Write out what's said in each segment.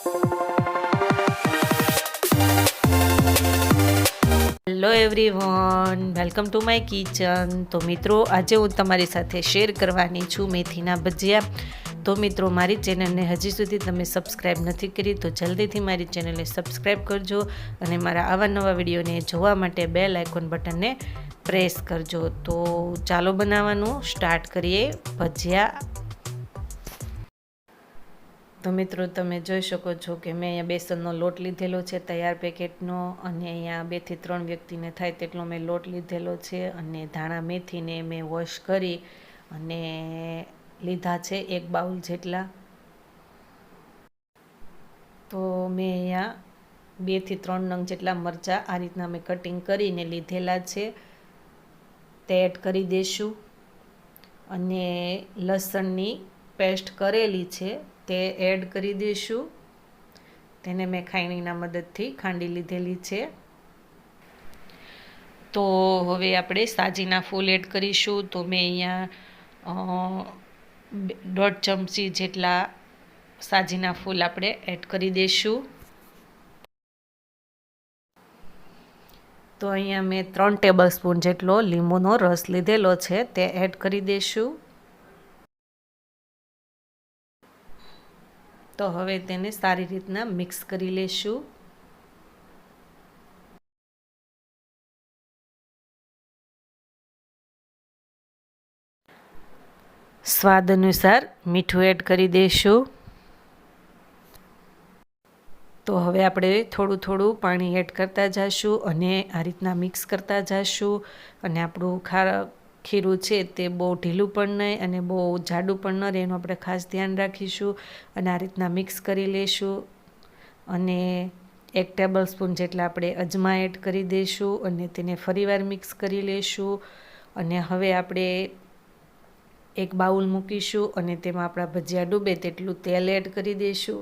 Hello everyone, welcome to my kitchen. તો મિત્રો, આજે હું તમારી સાથે શેર કરવાની છું મેથીના ભજીયા। તો મિત્રો, મારી ચેનલને હજી સુધી તમે સબસ્ક્રાઈબ નથી કરી તો જલ્દીથી મારી ચેનલને સબસ્ક્રાઈબ કરજો અને મારા આવા નવા વિડીયોને જોવા માટે બેલ આઇકોન બટનને પ્રેસ કરજો। તો ચાલો બનાવવાનું સ્ટાર્ટ કરીએ ભજીયા। તો મિત્રો, તમે જોઈ શકો છો કે મેં અહીંયા બેસનનો લોટ લીધેલો છે તૈયાર પેકેટનો, અને અહીંયા 2 થી 3 વ્યક્તિને થાય તેટલો મેં લોટ લીધેલો છે। અને ધાણા મેથીને મેં વોશ કરી અને લીધા છે 1 બાઉલ જેટલા। તો મેં અહીંયા 2 થી 3 નંગ જેટલા મરચાં આ રીતના મેં કટિંગ કરીને લીધેલા છે, તે એડ કરી દઈશું। અને લસણની પેસ્ટ કરેલી છે તે એડ કરી દઈશું, તેને મેં ખાયણીના મદદથી ખાંડી લીધેલી છે। તો હવે આપણે સાજીના ફૂલ એડ કરીશું। તો મેં અહીંયા 1.5 ચમચી જેટલા સાજીના ફૂલ આપણે એડ કરી દઈશું। તો અહીંયા મેં 3 ટેબલ સ્પૂન જેટલો લીંબુનો રસ લીધેલો છે તે એડ કરી દઈશું। તો હવે તેને સારી રીતના મિક્સ કરી લેશું। સ્વાદ અનુસાર મીઠું એડ કરી દઈશું। તો હવે આપણે થોડું થોડું પાણી એડ કરતા જઈશું અને આ રીતના મિક્સ કરતા જઈશું। અને આપણું ખીરું છે તે બહુ ઢીલું પણ નહીં અને બહુ જાડું પણ ન રહે, એનું આપણે ખાસ ધ્યાન રાખીશું। અને આ રીતના મિક્સ કરી લઈશું અને 1 ટેબલ સ્પૂન જેટલા આપણે અજમા એડ કરી દઈશું અને તેને ફરીવાર મિક્સ કરી લઈશું। અને હવે આપણે 1 બાઉલ મૂકીશું અને તેમાં આપણા ભજીયા ડૂબે તેટલું તેલ એડ કરી દઈશું।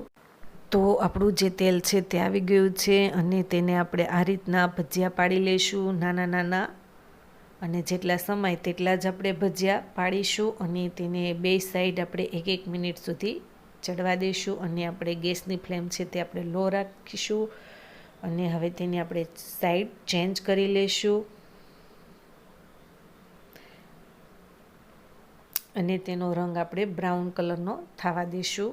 તો આપણું જે તેલ છે તે આવી ગયું છે અને તેને આપણે આ રીતના ભજીયા પાડી લઈશું નાના નાના, અને જેટલા સમય તેટલા જ આપણે ભજીયા પાડીશું। અને તેને 2 સાઈડ આપણે 1-1 મિનિટ સુધી ચડવા દઈશું અને આપણે ગેસની ફ્લેમ છે તે આપણે લો રાખીશું। અને હવે તેની આપણે સાઈડ ચેન્જ કરી લઈશું અને તેનો રંગ આપણે બ્રાઉન કલરનો થવા દઈશું।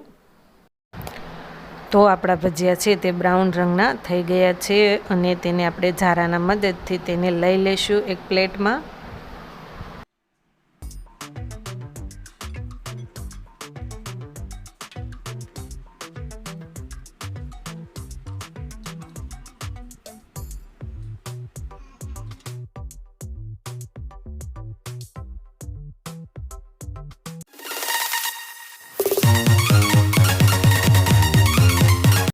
તો આપણા ભજીયા છે તે બ્રાઉન રંગના થઈ ગયા છે અને તેને આપણે ઝારાના મદદથી તેને લઈ લઈશું એક પ્લેટમાં।